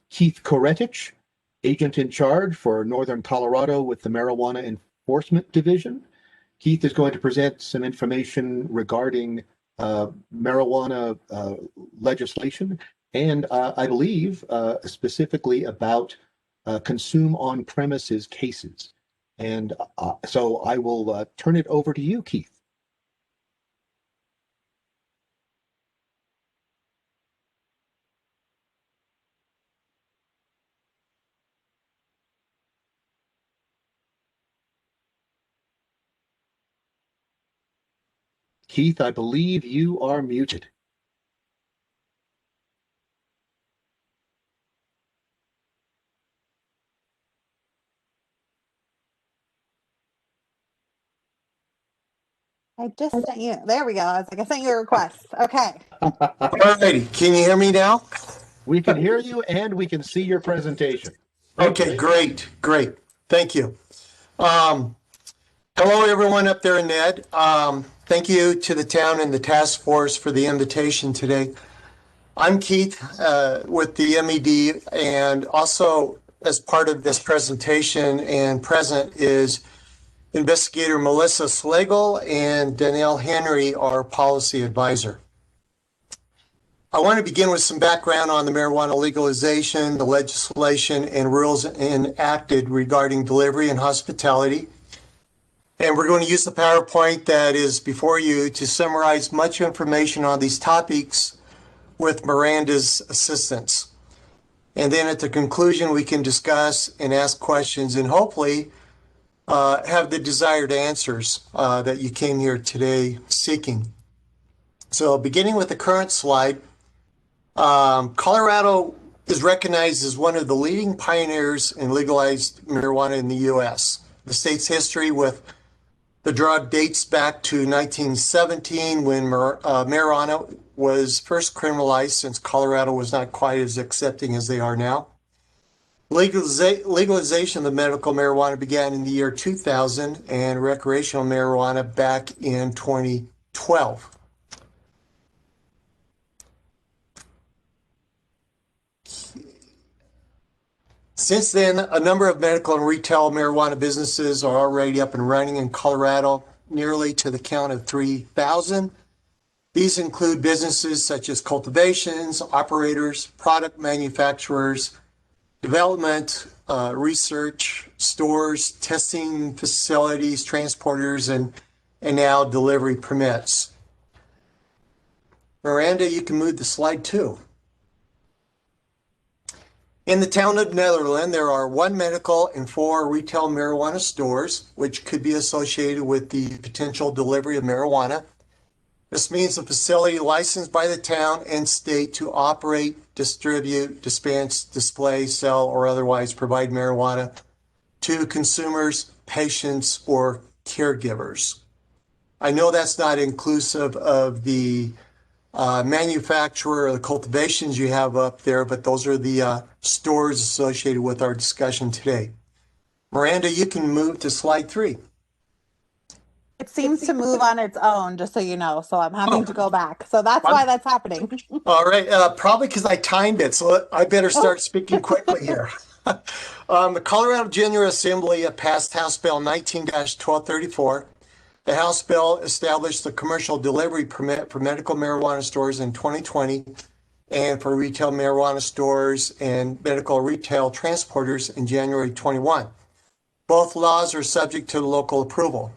Keith Koretich, agent in charge for Northern Colorado with the Marijuana Enforcement Division. Keith is going to present some information regarding marijuana legislation, and I believe specifically about consume on premises cases. And so I will turn it over to you, Keith. Keith, I believe you are muted. I just sent you, there we go. I was like, I sent you a request. Okay. All righty. Can you hear me now? We can hear you and we can see your presentation. Okay, great. Thank you. Hello, everyone up there in Ned. Thank you to the town and the task force for the invitation today. I'm Keith with the MED, and also as part of this presentation and present is Investigator Melissa Slagle and Danielle Henry, our policy advisor. I want to begin with some background on the marijuana legalization, the legislation, and rules enacted regarding delivery and hospitality. And we're going to use the PowerPoint that is before you to summarize much information on these topics with Miranda's assistance. And then at the conclusion, we can discuss and ask questions and hopefully have the desired answers that you came here today seeking. So beginning with the current slide, Colorado is recognized as one of the leading pioneers in legalized marijuana in the U.S. The state's history with the drug dates back to 1917 when marijuana was first criminalized, since Colorado was not quite as accepting as they are now. Legalization of the medical marijuana began in the year 2000 and recreational marijuana back in 2012. Since then, a number of medical and retail marijuana businesses are already up and running in Colorado, nearly to the count of 3,000. These include businesses such as cultivations, operators, product manufacturers, development, research, stores, testing facilities, transporters, and now delivery permits. Miranda, you can move to slide 2. In the town of Netherland, there are 1 medical and 4 retail marijuana stores, which could be associated with the potential delivery of marijuana. This means a facility licensed by the town and state to operate, distribute, dispense, display, sell, or otherwise provide marijuana to consumers, patients, or caregivers. I know that's not inclusive of the manufacturer or the cultivations you have up there, but those are the stores associated with our discussion today. Miranda, you can move to slide 3. It seems to move on its own, just so you know, so I'm having to go back. So that's why that's happening. All right, probably because I timed it, so I better start speaking quickly here. The Colorado General Assembly passed House Bill 19-1234. The House bill established the commercial delivery permit for medical marijuana stores in 2020 and for retail marijuana stores and medical retail transporters in January 21. Both laws are subject to local approval.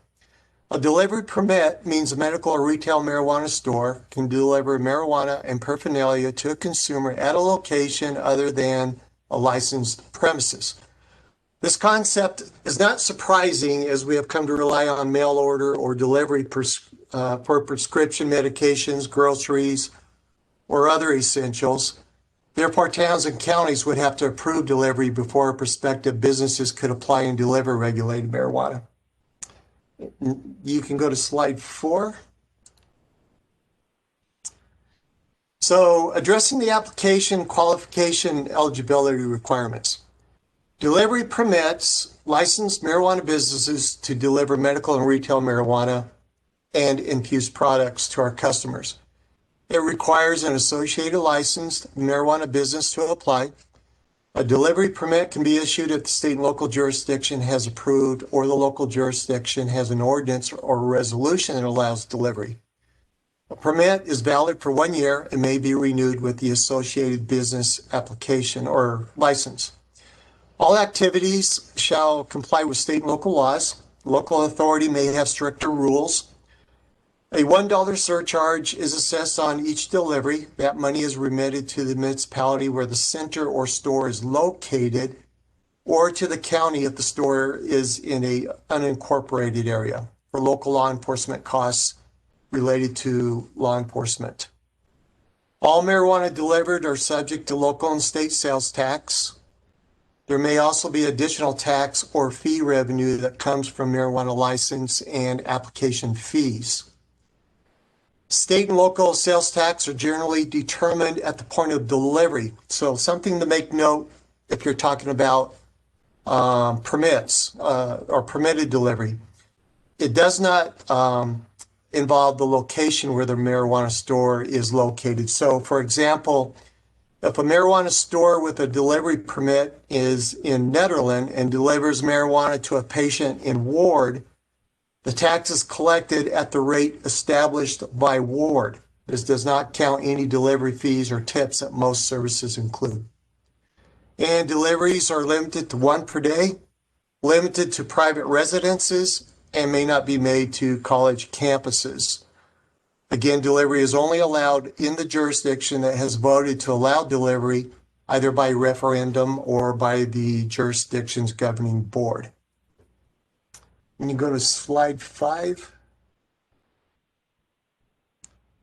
A delivery permit means a medical or retail marijuana store can deliver marijuana and paraphernalia to a consumer at a location other than a licensed premises. This concept is not surprising, as we have come to rely on mail order or delivery for prescription medications, groceries, or other essentials. Therefore, towns and counties would have to approve delivery before prospective businesses could apply and deliver regulated marijuana. You can go to slide 4. So, addressing the application, qualification, and eligibility requirements. Delivery permits licensed marijuana businesses to deliver medical and retail marijuana and infused products to our customers. It requires an associated licensed marijuana business to apply. A delivery permit can be issued if the state and local jurisdiction has approved or the local jurisdiction has an ordinance or a resolution that allows delivery. A permit is valid for 1 year and may be renewed with the associated business application or license. All activities shall comply with state and local laws. Local authority may have stricter rules. A $1 surcharge is assessed on each delivery. That money is remitted to the municipality where the center or store is located, or to the county if the store is in an unincorporated area, for local law enforcement costs related to law enforcement. All marijuana delivered are subject to local and state sales tax. There may also be additional tax or fee revenue that comes from marijuana license and application fees. State and local sales tax are generally determined at the point of delivery. So something to make note if you're talking about permits or permitted delivery. It does not involve the location where the marijuana store is located. So for example, if a marijuana store with a delivery permit is in Netherlands and delivers marijuana to a patient in Ward, the tax is collected at the rate established by Ward. This does not count any delivery fees or tips that most services include. And deliveries are limited to 1 per day, limited to private residences, and may not be made to college campuses. Again, delivery is only allowed in the jurisdiction that has voted to allow delivery, either by referendum or by the jurisdiction's governing board. When you go to slide 5.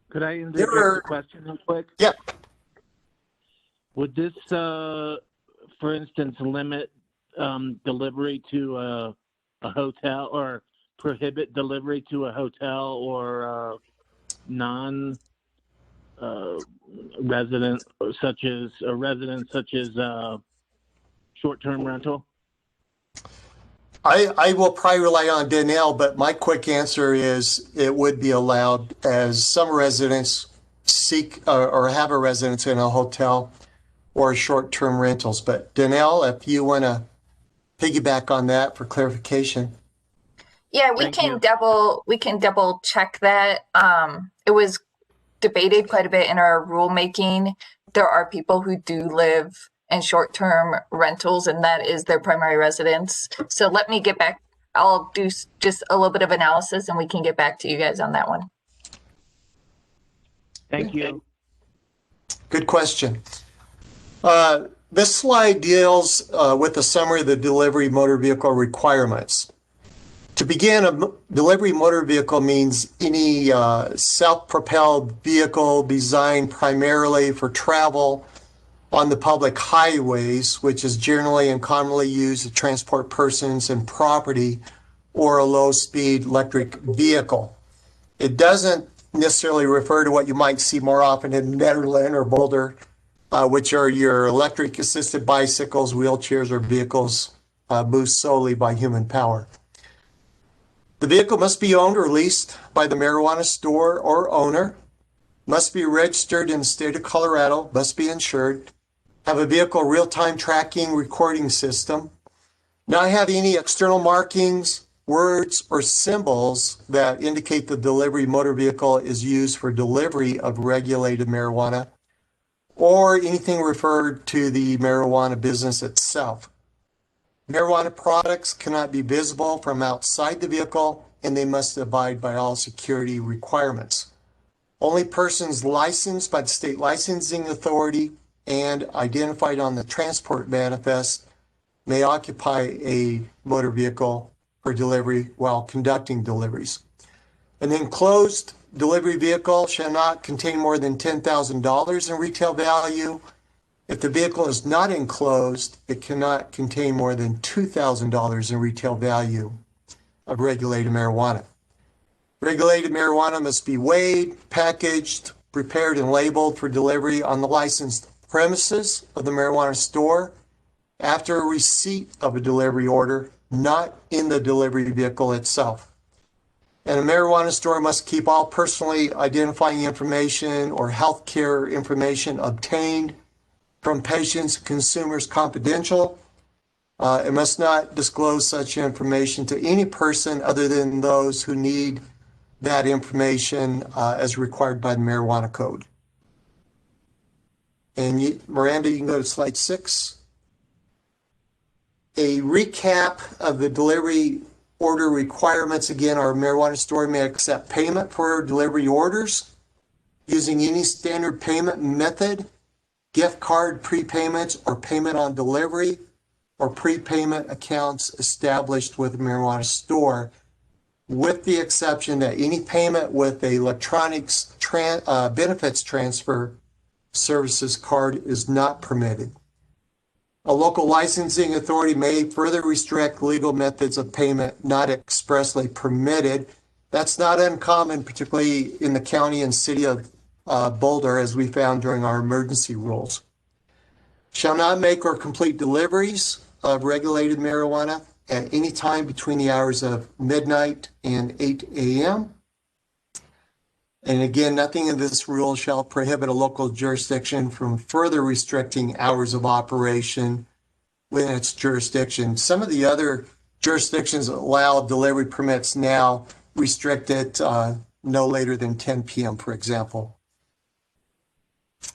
Could I interject a question real quick? Yeah. Would this, for instance, limit delivery to a hotel, or prohibit delivery to a hotel or non-resident, such as a resident, such as short-term rental? I will probably rely on Danielle, but my quick answer is it would be allowed, as some residents seek or have a residence in a hotel or short-term rentals. But Danielle, if you want to piggyback on that for clarification. Yeah, we can double check that. It was debated quite a bit in our rulemaking. There are people who do live in short-term rentals, and that is their primary residence. So let me get back. I'll do just a little bit of analysis, and we can get back to you guys on that one. Thank you. Good question. This slide deals with a summary of the delivery motor vehicle requirements. To begin, a delivery motor vehicle means any self-propelled vehicle designed primarily for travel on the public highways, which is generally and commonly used to transport persons and property, or a low-speed electric vehicle. It doesn't necessarily refer to what you might see more often in Netherlands or Boulder, which are your electric-assisted bicycles, wheelchairs, or vehicles moved solely by human power. The vehicle must be owned or leased by the marijuana store or owner, must be registered in the state of Colorado, must be insured, have a vehicle real-time tracking recording system, not have any external markings, words, or symbols that indicate the delivery motor vehicle is used for delivery of regulated marijuana, or anything referred to the marijuana business itself. Marijuana products cannot be visible from outside the vehicle, and they must abide by all security requirements. Only persons licensed by the state licensing authority and identified on the transport manifest may occupy a motor vehicle for delivery while conducting deliveries. An enclosed delivery vehicle shall not contain more than $10,000 in retail value. If the vehicle is not enclosed, it cannot contain more than $2,000 in retail value of regulated marijuana. Regulated marijuana must be weighed, packaged, prepared, and labeled for delivery on the licensed premises of the marijuana store after receipt of a delivery order, not in the delivery vehicle itself. And a marijuana store must keep all personally identifying information or healthcare information obtained from patients, consumers confidential. It must not disclose such information to any person other than those who need that information as required by the Marijuana Code. And Miranda, you can go to slide 6. A recap of the delivery order requirements. Again, our marijuana store may accept payment for delivery orders using any standard payment method, gift card prepayments, or payment on delivery, or prepayment accounts established with a marijuana store, with the exception that any payment with a electronics benefits transfer services card is not permitted. A local licensing authority may further restrict legal methods of payment not expressly permitted. That's not uncommon, particularly in the county and city of Boulder, as we found during our emergency rules. Shall not make or complete deliveries of regulated marijuana at any time between the hours of midnight and 8 a.m. And again, nothing in this rule shall prohibit a local jurisdiction from further restricting hours of operation within its jurisdiction. Some of the other jurisdictions that allow delivery permits now restrict it no later than 10 p.m., for example.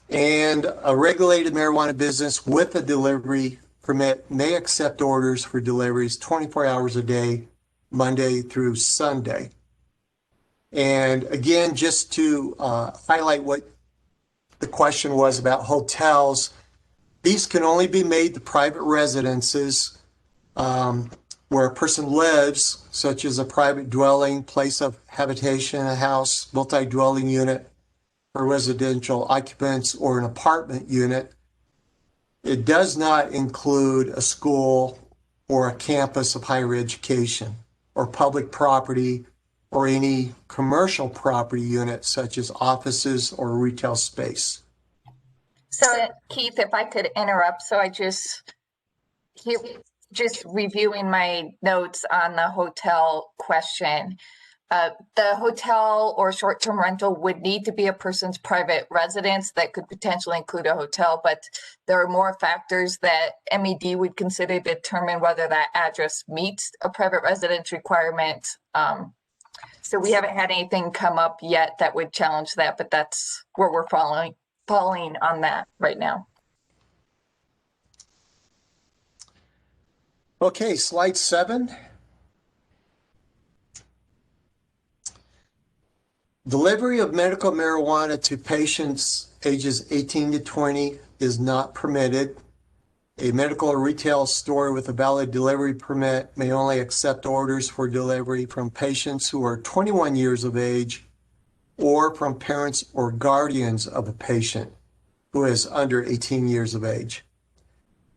And a regulated marijuana business with a delivery permit may accept orders for deliveries 24 hours a day, Monday through Sunday. And again, just to highlight what the question was about hotels, these can only be made to private residences where a person lives, such as a private dwelling, place of habitation, a house, multi-dwelling unit for residential occupants, or an apartment unit. It does not include a school or a campus of higher education or public property or any commercial property unit such as offices or retail space. So Keith, if I could interrupt, so I just reviewing my notes on the hotel question. The hotel or short-term rental would need to be a person's private residence. That could potentially include a hotel, but there are more factors that MED would consider to determine whether that address meets a private residence requirement. So we haven't had anything come up yet that would challenge that, but that's where we're falling on that right now. Okay, slide 7. Delivery of medical marijuana to patients ages 18 to 20 is not permitted. A medical or retail store with a valid delivery permit may only accept orders for delivery from patients who are 21 years of age or from parents or guardians of a patient who is under 18 years of age.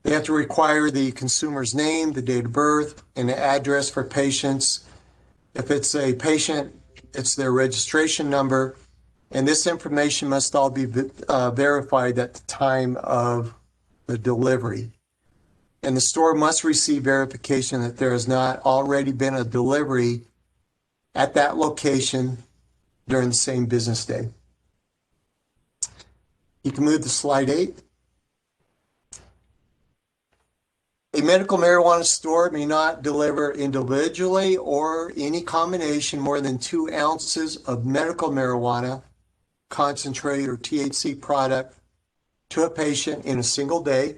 They have to require the consumer's name, the date of birth, and the address for patients. If it's a patient, it's their registration number, and this information must all be verified at the time of the delivery. And the store must receive verification that there has not already been a delivery at that location during the same business day. You can move to slide 8. A medical marijuana store may not deliver individually or any combination more than 2 ounces of medical marijuana, concentrate, or THC product to a patient in a single day.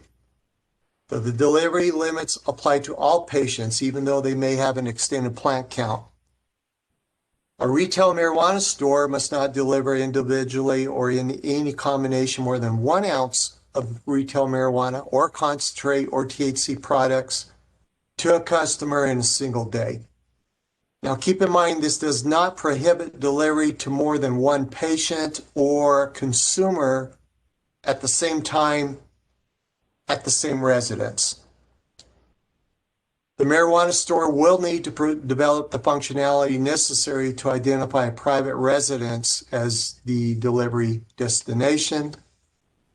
So the delivery limits apply to all patients, even though they may have an extended plant count. A retail marijuana store must not deliver individually or in any combination more than 1 ounce of retail marijuana or concentrate or THC products to a customer in a single day. Now keep in mind, this does not prohibit delivery to more than 1 patient or consumer at the same time at the same residence. The marijuana store will need to develop the functionality necessary to identify a private residence as the delivery destination.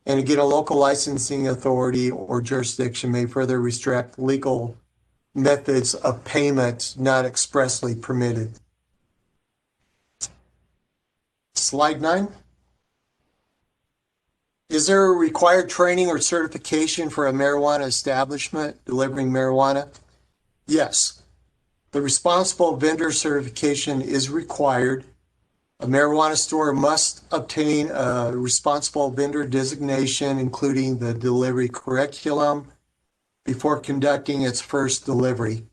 And again, a local licensing authority or jurisdiction may further restrict legal methods of payment not expressly permitted. Slide 9. Is there a required training or certification for a marijuana establishment delivering marijuana? Yes. The responsible vendor certification is required. A marijuana store must obtain a responsible vendor designation, including the delivery curriculum, before conducting its first delivery.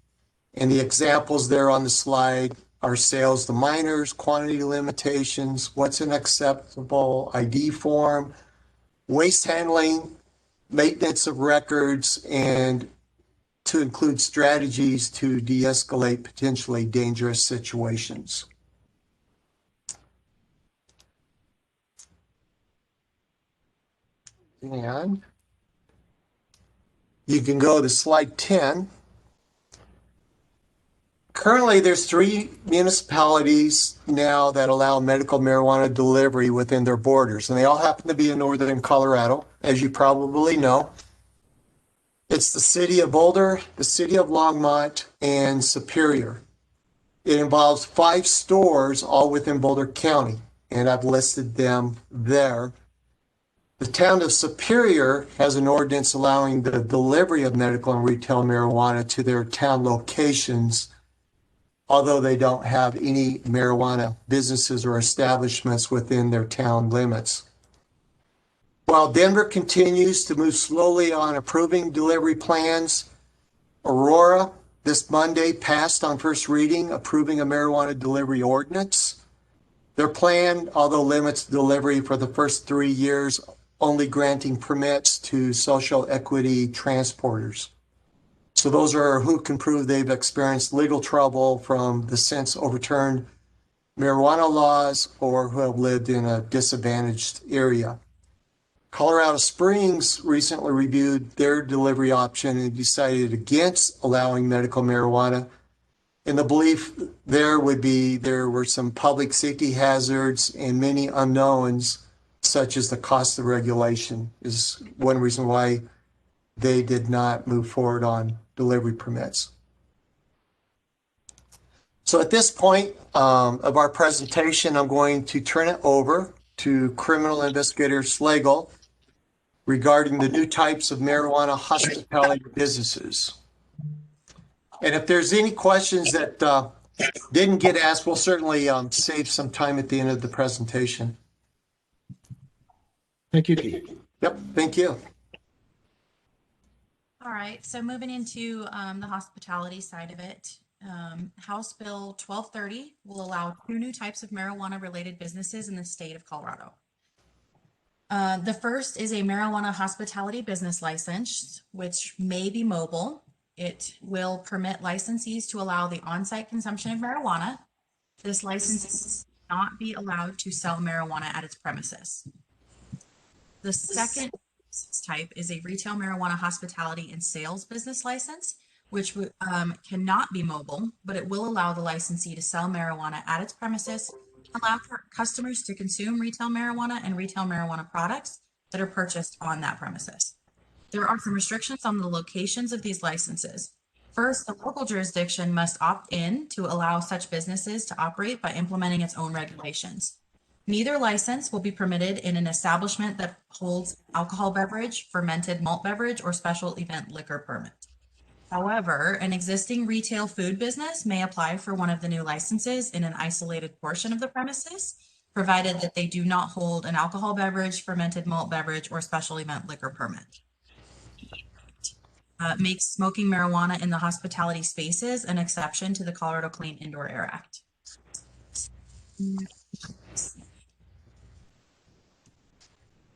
And the examples there on the slide are sales to minors, quantity limitations, what's an acceptable ID form, waste handling, maintenance of records, and to include strategies to de-escalate potentially dangerous situations. And you can go to slide 10. Currently, there's 3 municipalities now that allow medical marijuana delivery within their borders, and they all happen to be in northern Colorado, as you probably know. It's the city of Boulder, the city of Longmont, and Superior. It involves 5 stores, all within Boulder County, and I've listed them there. The town of Superior has an ordinance allowing the delivery of medical and retail marijuana to their town locations, although they don't have any marijuana businesses or establishments within their town limits. While Denver continues to move slowly on approving delivery plans, Aurora this Monday passed on first reading approving a marijuana delivery ordinance. Their plan, although limits delivery for the first 3 years, only granting permits to social equity transporters. So those are who can prove they've experienced legal trouble from the since overturned marijuana laws or who have lived in a disadvantaged area. Colorado Springs recently reviewed their delivery option and decided against allowing medical marijuana. And the belief there were some public safety hazards and many unknowns, such as the cost of regulation, is one reason why they did not move forward on delivery permits. So at this point of our presentation, I'm going to turn it over to Criminal Investigator Slagle regarding the new types of marijuana hospitality businesses. And if there's any questions that didn't get asked, we'll certainly save some time at the end of the presentation. Thank you, Keith. Yep, thank you. All right, so moving into the hospitality side of it, House Bill 1230 will allow 2 new types of marijuana-related businesses in the state of Colorado. The first is a marijuana hospitality business license, which may be mobile. It will permit licensees to allow the on-site consumption of marijuana. This license will not be allowed to sell marijuana at its premises. The second type is a retail marijuana hospitality and sales business license, which cannot be mobile, but it will allow the licensee to sell marijuana at its premises, allow for customers to consume retail marijuana and retail marijuana products that are purchased on that premises. There are some restrictions on the locations of these licenses. First, the local jurisdiction must opt in to allow such businesses to operate by implementing its own regulations. Neither license will be permitted in an establishment that holds alcohol beverage, fermented malt beverage, or special event liquor permit. However, an existing retail food business may apply for one of the new licenses in an isolated portion of the premises, provided that they do not hold an alcohol beverage, fermented malt beverage, or special event liquor permit. Makes smoking marijuana in the hospitality spaces an exception to the Colorado Clean Indoor Air Act.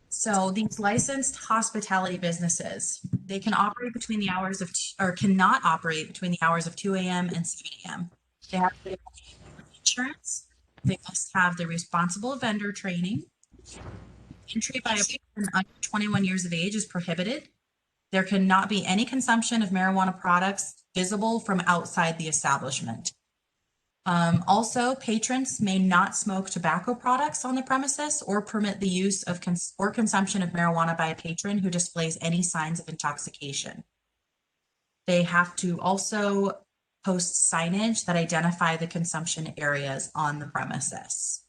So these licensed hospitality businesses, they can operate between the hours of, or cannot operate between the hours of 2 a.m. and 7 a.m. They have to have insurance. They must have the responsible vendor training. Entry by a person under 21 years of age is prohibited. There cannot be any consumption of marijuana products visible from outside the establishment. Also, patrons may not smoke tobacco products on the premises or permit the use of or consumption of marijuana by a patron who displays any signs of intoxication. They have to also post signage that identify the consumption areas on the premises.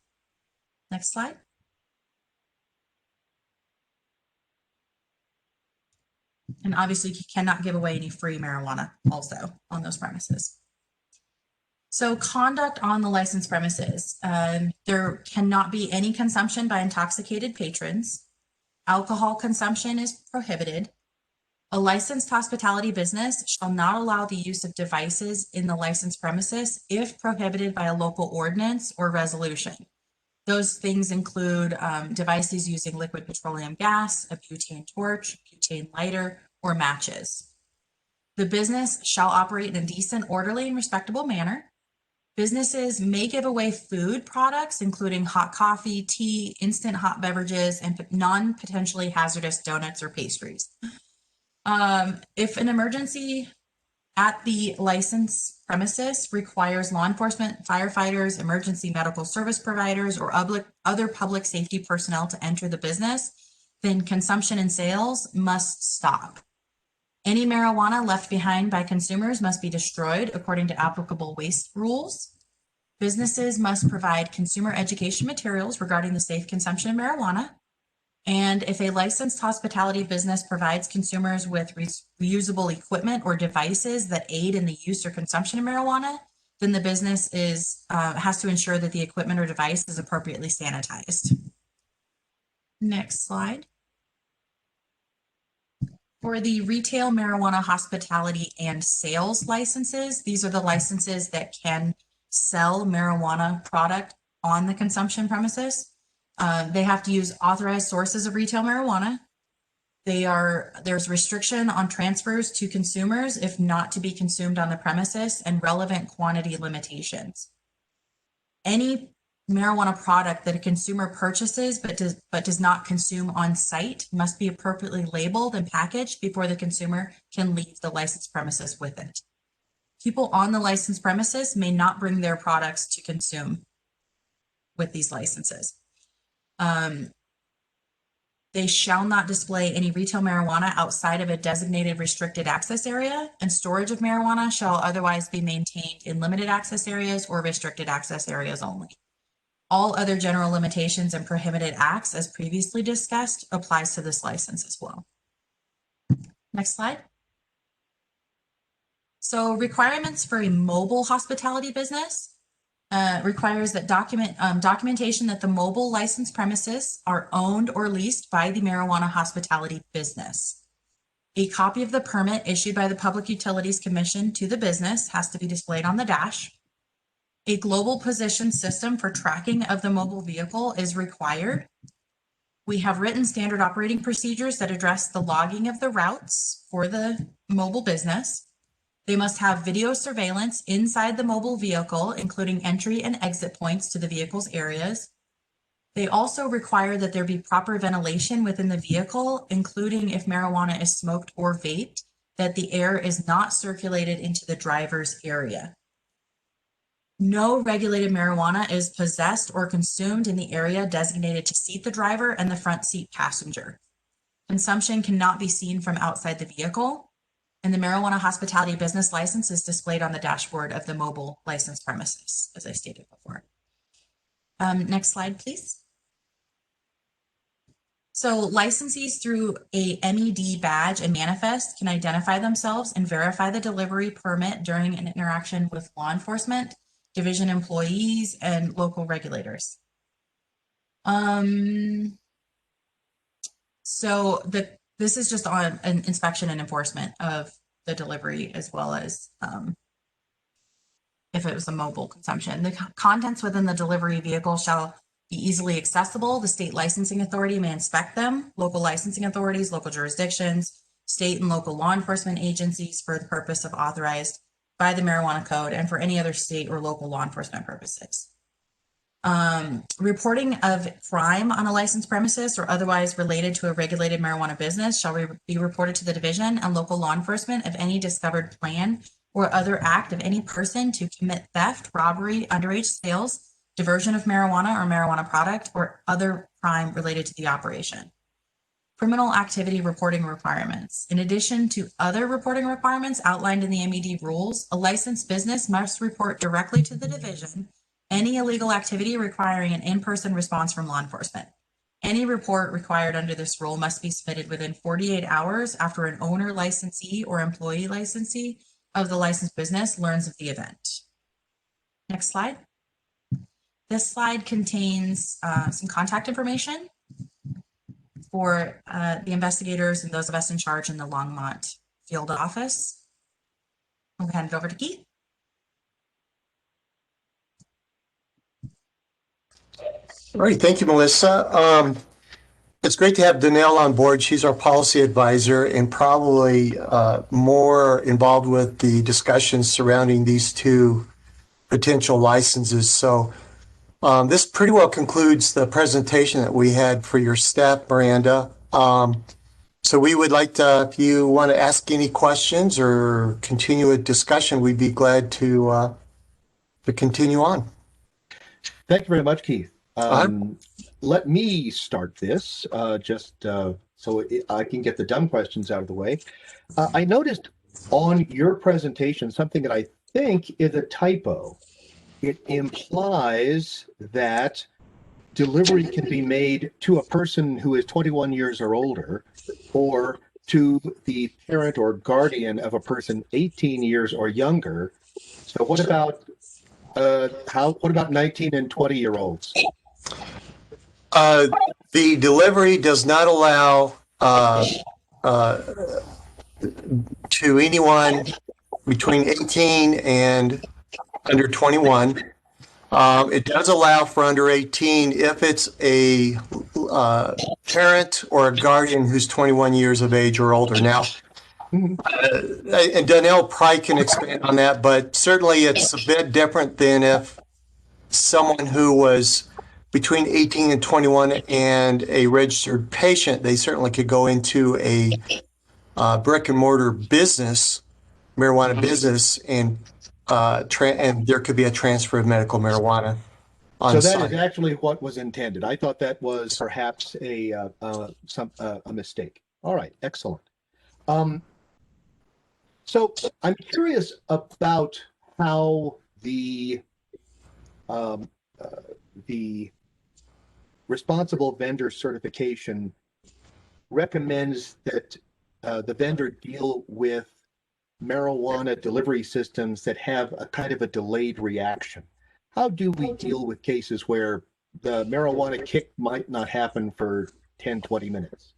Next slide. And obviously you cannot give away any free marijuana also on those premises. So conduct on the licensed premises. There cannot be any consumption by intoxicated patrons. Alcohol consumption is prohibited. A licensed hospitality business shall not allow the use of devices in the licensed premises if prohibited by a local ordinance or resolution. Those things include devices using liquid petroleum gas, a butane torch, butane lighter, or matches. The business shall operate in a decent, orderly, and respectable manner. Businesses may give away food products, including hot coffee, tea, instant hot beverages, and non-potentially hazardous donuts or pastries. If an emergency at the licensed premises requires law enforcement, firefighters, emergency medical service providers, or other public safety personnel to enter the business, then consumption and sales must stop. Any marijuana left behind by consumers must be destroyed according to applicable waste rules. Businesses must provide consumer education materials regarding the safe consumption of marijuana. And if a licensed hospitality business provides consumers with reusable equipment or devices that aid in the use or consumption of marijuana, then the business has to ensure that the equipment or device is appropriately sanitized. Next slide. For the retail marijuana hospitality and sales licenses, these are the licenses that can sell marijuana product on the consumption premises. They have to use authorized sources of retail marijuana. There's restriction on transfers to consumers if not to be consumed on the premises, and relevant quantity limitations. Any marijuana product that a consumer purchases but does not consume on site must be appropriately labeled and packaged before the consumer can leave the licensed premises with it. People on the licensed premises may not bring their products to consume with these licenses. They shall not display any retail marijuana outside of a designated restricted access area, and storage of marijuana shall otherwise be maintained in limited access areas or restricted access areas only. All other general limitations and prohibited acts, as previously discussed, applies to this license as well. Next slide. So requirements for a mobile hospitality business requires that documentation that the mobile licensed premises are owned or leased by the marijuana hospitality business. A copy of the permit issued by the Public Utilities Commission to the business has to be displayed on the dash. A global position system for tracking of the mobile vehicle is required. We have written standard operating procedures that address the logging of the routes for the mobile business. They must have video surveillance inside the mobile vehicle, including entry and exit points to the vehicle's areas. They also require that there be proper ventilation within the vehicle, including if marijuana is smoked or vaped, that the air is not circulated into the driver's area. No regulated marijuana is possessed or consumed in the area designated to seat the driver and the front seat passenger. Consumption cannot be seen from outside the vehicle, and the marijuana hospitality business license is displayed on the dashboard of the mobile licensed premises, as I stated before. Next slide, please. So licensees through a MED badge and manifest can identify themselves and verify the delivery permit during an interaction with law enforcement, division employees, and local regulators. This is just on an inspection and enforcement of the delivery, as well as if it was a mobile consumption. The contents within the delivery vehicle shall be easily accessible. The state licensing authority may inspect them. Local licensing authorities, local jurisdictions, state and local law enforcement agencies for the purpose of authorized by the marijuana code and for any other state or local law enforcement purposes. Reporting of crime on a licensed premises or otherwise related to a regulated marijuana business shall be reported to the division and local law enforcement of any discovered plan or other act of any person to commit theft, robbery, underage sales, diversion of marijuana or marijuana product, or other crime related to the operation. Criminal activity reporting requirements. In addition to other reporting requirements outlined in the MED rules, a licensed business must report directly to the division any illegal activity requiring an in-person response from law enforcement. Any report required under this rule must be submitted within 48 hours after an owner licensee or employee licensee of the licensed business learns of the event. Next slide. This slide contains some contact information for the investigators and those of us in charge in the Longmont field office. I'll hand it over to Keith. All right, thank you, Melissa. It's great to have Danelle on board. She's our policy advisor and probably more involved with the discussions surrounding these two potential licenses. So this pretty well concludes the presentation that we had for your staff, Miranda. So we would like to, if you want to ask any questions or continue a discussion, we'd be glad to continue on. Thank you very much, Keith. Let me start this just so I can get the dumb questions out of the way. I noticed on your presentation something that I think is a typo. It implies that delivery can be made to a person who is 21 years or older, or to the parent or guardian of a person 18 years or younger. So what about what about 19 and 20-year-olds? The delivery does not allow to anyone between 18 and under 21. It does allow for under 18 if it's a parent or a guardian who's 21 years of age or older. Now, and Danelle probably can expand on that, but certainly it's a bit different than if someone who was between 18 and 21 and a registered patient, they certainly could go into a brick and mortar business, marijuana business, and there could be a transfer of medical marijuana on So that site. is actually what was intended. I thought that was perhaps a mistake. All right, excellent. So I'm curious about how the responsible vendor certification recommends that the vendor deal with marijuana delivery systems that have a kind of a delayed reaction. How do we deal with cases where the marijuana kick might not happen for 10, 20 minutes?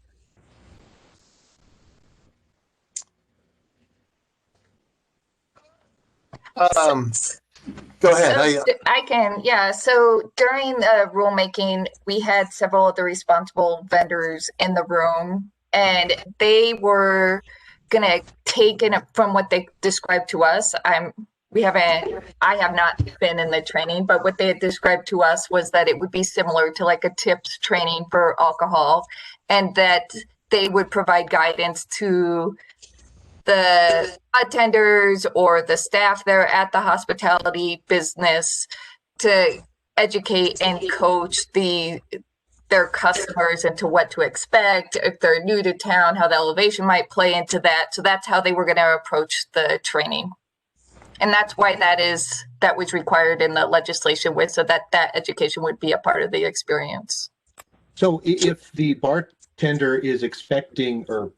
Go ahead. I can, yeah. So during the rulemaking, we had several of the responsible vendors in the room, and they were gonna take in from what they described to us. I have not been in the training, but what they had described to us was that it would be similar to like a TIPS training for alcohol, and that they would provide guidance to the attenders or the staff there at the hospitality business to educate and coach their customers into what to expect if they're new to town, how the elevation might play into that. So that's how they were going to approach the training. And that's why that was required in the legislation so that education would be a part of the experience. So if the bartender is expecting, or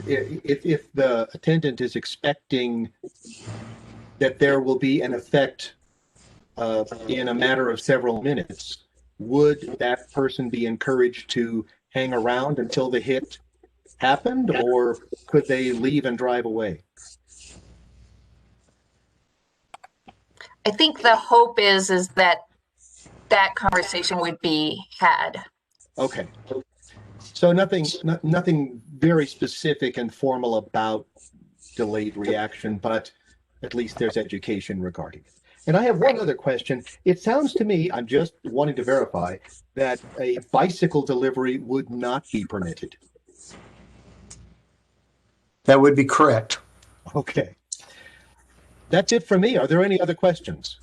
if the attendant is expecting that there will be an effect in a matter of several minutes, would that person be encouraged to hang around until the hit happened, or could they leave and drive away? I think the hope is that conversation would be had. Okay. So nothing very specific and formal about delayed reaction, but at least there's education regarding it. And I have one other question. It sounds to me, I'm just wanting to verify, that a bicycle delivery would not be permitted. That would be correct. Okay. That's it for me. Are there any other questions?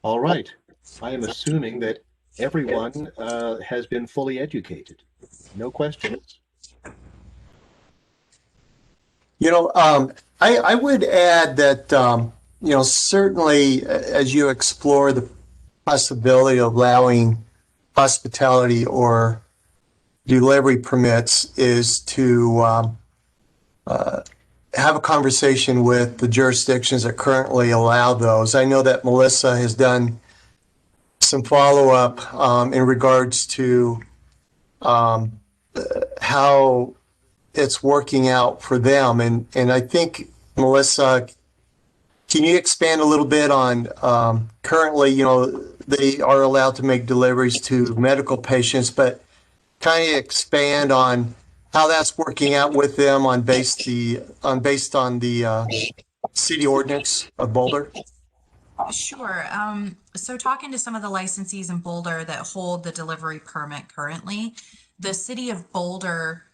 All right. I am assuming that everyone has been fully educated. No questions? I would add that, certainly as you explore the possibility of allowing hospitality or delivery permits is to have a conversation with the jurisdictions that currently allow those. I know that Melissa has done some follow-up in regards to how it's working out for them. And I think, Melissa, can you expand a little bit on currently, they are allowed to make deliveries to medical patients, but kind of expand on how that's working out with them based on the city ordinance of Boulder? Sure. So talking to some of the licensees in Boulder that hold the delivery permit currently, the city of Boulder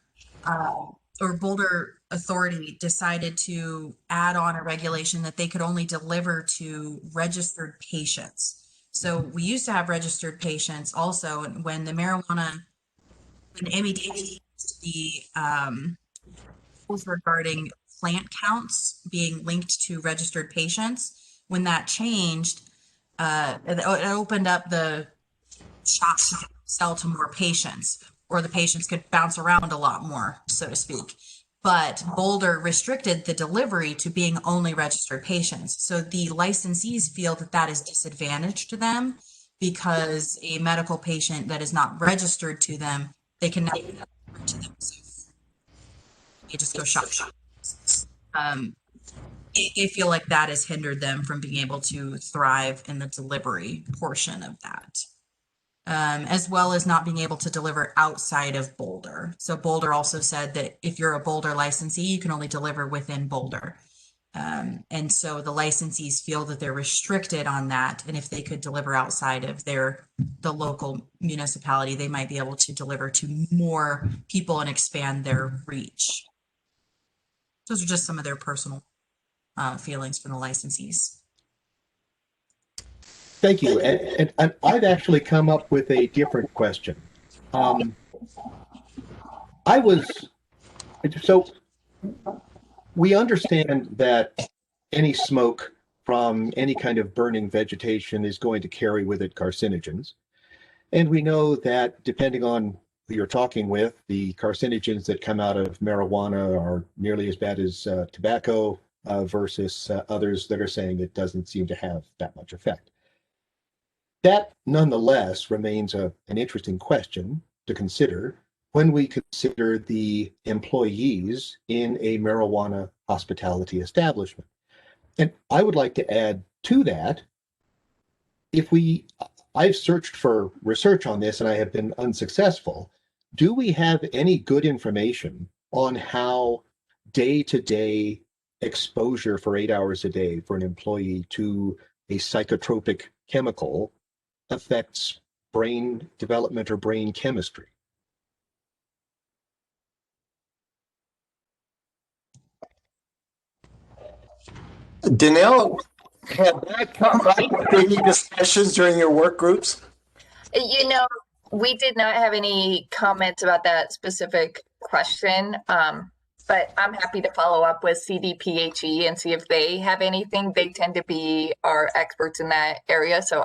or Boulder Authority decided to add on a regulation that they could only deliver to registered patients. So we used to have registered patients also, and when the MED used to be rules regarding plant counts being linked to registered patients, when that changed, it opened up the shops to sell to more patients, or the patients could bounce around a lot more, so to speak. But Boulder restricted the delivery to being only registered patients. So the licensees feel that that is disadvantage to them because a medical patient that is not registered to them, they can never deliver to them. So they just go shop. They feel like that has hindered them from being able to thrive in the delivery portion of that. As well as not being able to deliver outside of Boulder. So Boulder also said that if you're a Boulder licensee, you can only deliver within Boulder. And so the licensees feel that they're restricted on that. And if they could deliver outside of the local municipality, they might be able to deliver to more people and expand their reach. Those are just some of their personal feelings from the licensees. Thank you. And I've actually come up with a different question. So we understand that any smoke from any kind of burning vegetation is going to carry with it carcinogens. And we know that depending on who you're talking with, the carcinogens that come out of marijuana are nearly as bad as tobacco versus others that are saying it doesn't seem to have that much effect. That nonetheless remains an interesting question to consider when we consider the employees in a marijuana hospitality establishment. And I would like to add to that, I've searched for research on this and I have been unsuccessful. Do we have any good information on how day-to-day exposure for 8 hours a day for an employee to a psychotropic chemical affects brain development or brain chemistry? Danelle, have that come up with any discussions during your work groups? We did not have any comments about that specific question, but I'm happy to follow up with CDPHE and see if they have anything. They tend to be our experts in that area, so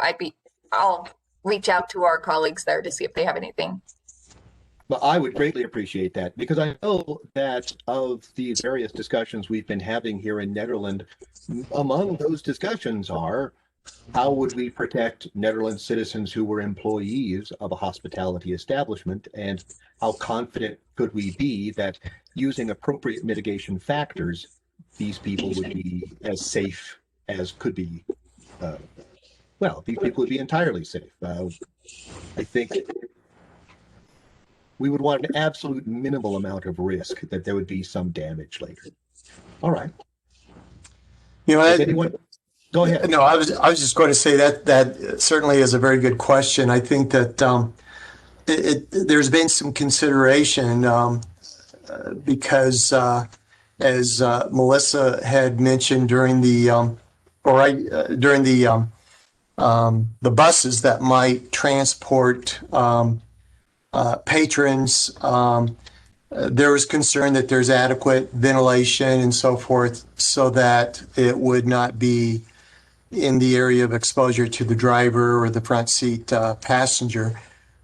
I'll reach out to our colleagues there to see if they have anything. Well, I would greatly appreciate that, because I know that of the various discussions we've been having here in Netherlands, among those discussions are how would we protect Netherlands citizens who were employees of a hospitality establishment, and how confident could we be that using appropriate mitigation factors, these people would be as safe as could be. These people would be entirely safe. I think we would want an absolute minimal amount of risk that there would be some damage later. All right. Anyone? Go ahead. No, I was just going to say that certainly is a very good question. I think that there's been some consideration because as Melissa had mentioned during the buses that might transport patrons. There was concern that there's adequate ventilation and so forth so that it would not be in the area of exposure to the driver or the front seat passenger.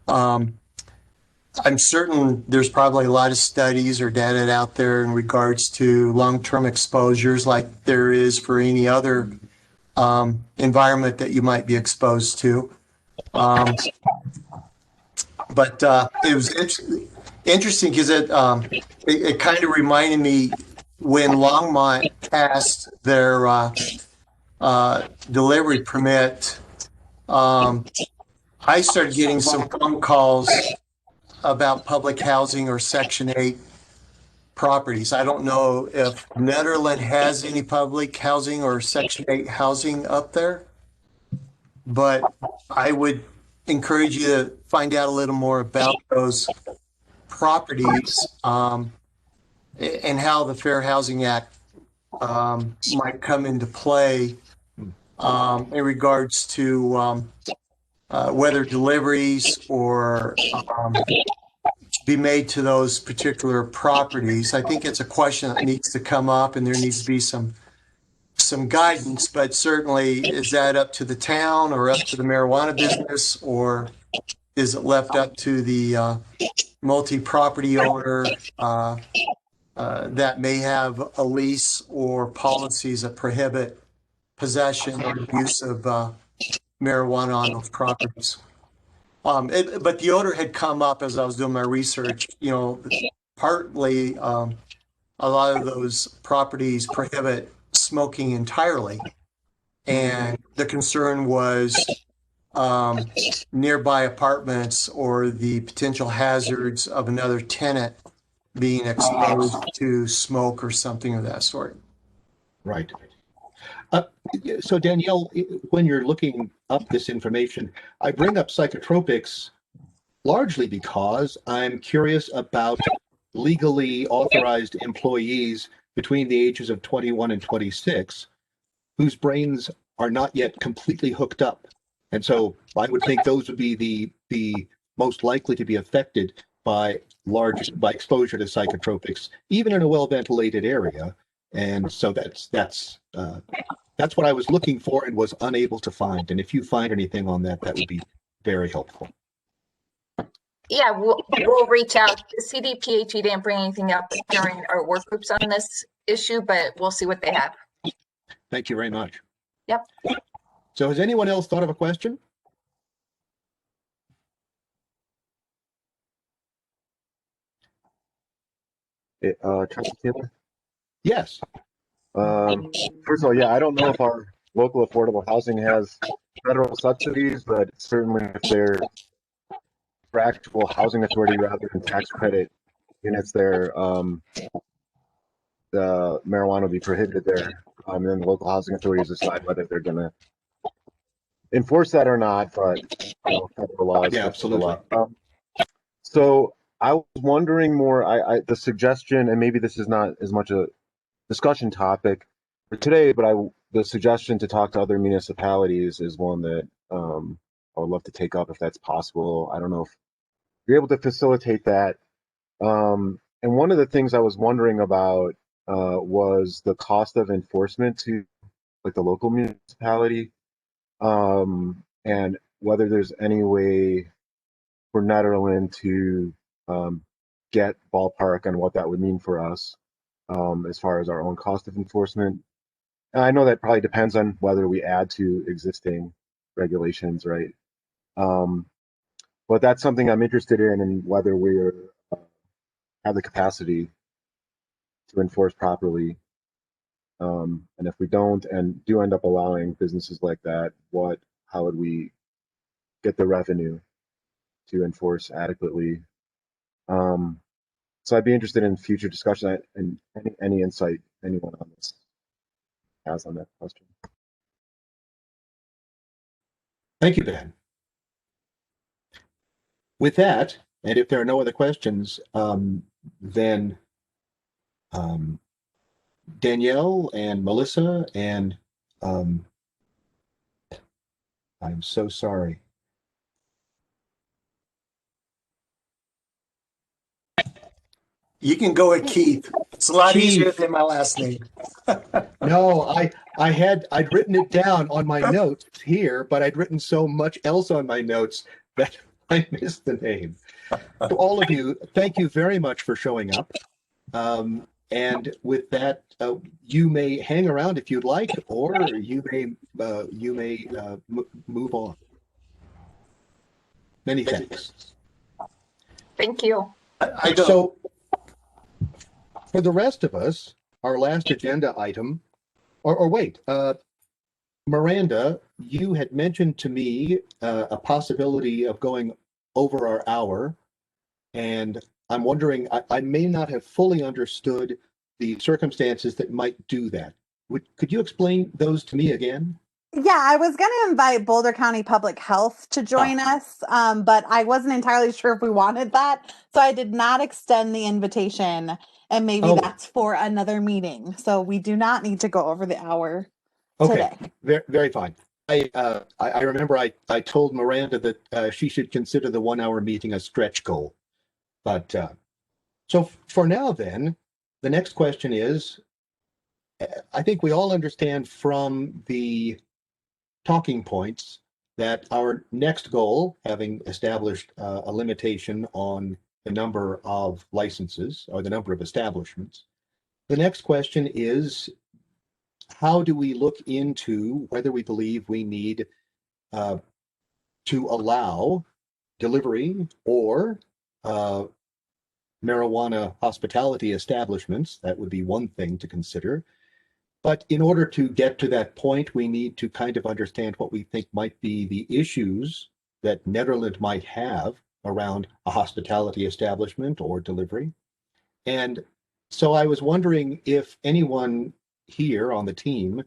I'm certain there's probably a lot of studies or data out there in regards to long-term exposures like there is for any other environment that you might be exposed to. But it was interesting because it kind of reminded me when Longmont passed their delivery permit. I started getting some phone calls about public housing or Section 8 properties. I don't know if Netherland has any public housing or Section 8 housing up there, but I would encourage you to find out a little more about those properties and how the Fair Housing Act might come into play in regards to whether deliveries or be made to those particular properties. I think it's a question that needs to come up, and there needs to be some guidance, but certainly is that up to the town or up to the marijuana business, or is it left up to the multi-property owner that may have a lease or policies that prohibit possession or use of marijuana on those properties? But the odor had come up as I was doing my research. Partly a lot of those properties prohibit smoking entirely, and the concern was nearby apartments or the potential hazards of another tenant being exposed to smoke or something of that sort. Right. So Danielle, when you're looking up this information, I bring up psychotropics largely because I'm curious about legally authorized employees between the ages of 21 and 26 whose brains are not yet completely hooked up. And so I would think those would be the most likely to be affected by exposure to psychotropics, even in a well-ventilated area. And so that's what I was looking for and was unable to find. And if you find anything on that, that would be very helpful. Yeah, we'll reach out. CDPHE didn't bring anything up during our work groups on this issue, but we'll see what they have. Thank you very much. Yep. So has anyone else thought of a question? Trustee Taylor? Yes. First of all, yeah, I don't know if our local affordable housing has federal subsidies, but certainly if they're for actual housing authority rather than tax credit units there, the marijuana will be prohibited there. And then the local housing authorities decide whether they're going to enforce that or not, but federal laws. Yeah, absolutely. So I was wondering more, the suggestion, and maybe this is not as much a discussion topic for today, but the suggestion to talk to other municipalities is one that I would love to take up if that's possible. I don't know if you're able to facilitate that. And one of the things I was wondering about was the cost of enforcement to like the local municipality, and whether there's any way for Netherland to get ballpark on what that would mean for us as far as our own cost of enforcement. And I know that probably depends on whether we add to existing regulations, right? But that's something I'm interested in, and whether we have the capacity to enforce properly. And if we don't and do end up allowing businesses like that, how would we get the revenue to enforce adequately? So I'd be interested in future discussion and any insight anyone on this has on that question. Thank you, Ben. With that, and if there are no other questions, then Danielle and Melissa and I'm so sorry. You can go with Keith. It's a lot Keith. easier than my last name. No, I'd written it down on my notes here, but I'd written so much else on my notes that I missed the name. To all of you, thank you very much for showing up. And with that, you may hang around if you'd like, or you may move on. Many thanks. Thank you. I don't. So, for the rest of us, our last agenda item, or wait, Miranda, you had mentioned to me a possibility of going over our hour, and I'm wondering, I may not have fully understood the circumstances that might do that. Could you explain those to me again? Yeah, I was going to invite Boulder County Public Health to join us, but I wasn't entirely sure if we wanted that. So I did not extend the invitation, and maybe that's for another meeting. So we do not need to go over the hour today. Very, very fine. I remember I told Miranda that she should consider the 1 hour meeting a stretch goal. But so for now, then, the next question is, I think we all understand from the talking points that our next goal, having established a limitation on the number of licenses or the number of establishments, the next question is, how do we look into whether we believe we need to allow delivery or marijuana hospitality establishments? That would be one thing to consider. But in order to get to that point, we need to kind of understand what we think might be the issues that Nederland might have around a hospitality establishment or delivery. And so I was wondering if anyone here on the team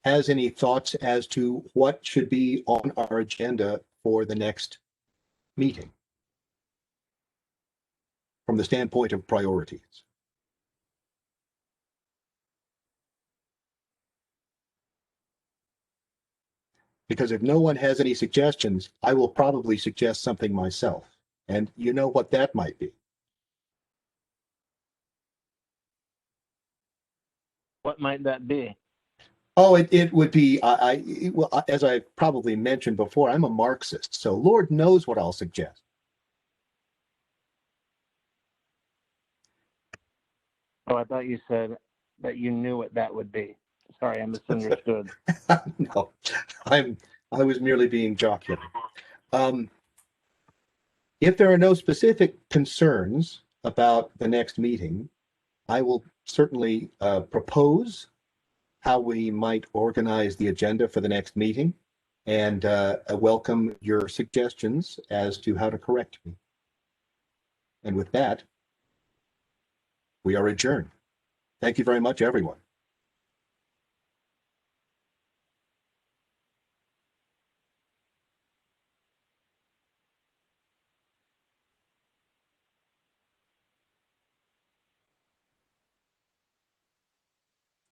has any thoughts as to what should be on our agenda for the next meeting from the standpoint of priorities. Because if no one has any suggestions, I will probably suggest something myself. And you know what that might be. What might that be? Oh, it would be, well, as I probably mentioned before, I'm a Marxist, so Lord knows what I'll suggest. Oh, I thought you said that you knew what that would be. Sorry, I misunderstood. No, I was merely being jocular. If there are no specific concerns about the next meeting, I will certainly propose how we might organize the agenda for the next meeting and welcome your suggestions as to how to correct me. And with that, we are adjourned. Thank you very much, everyone.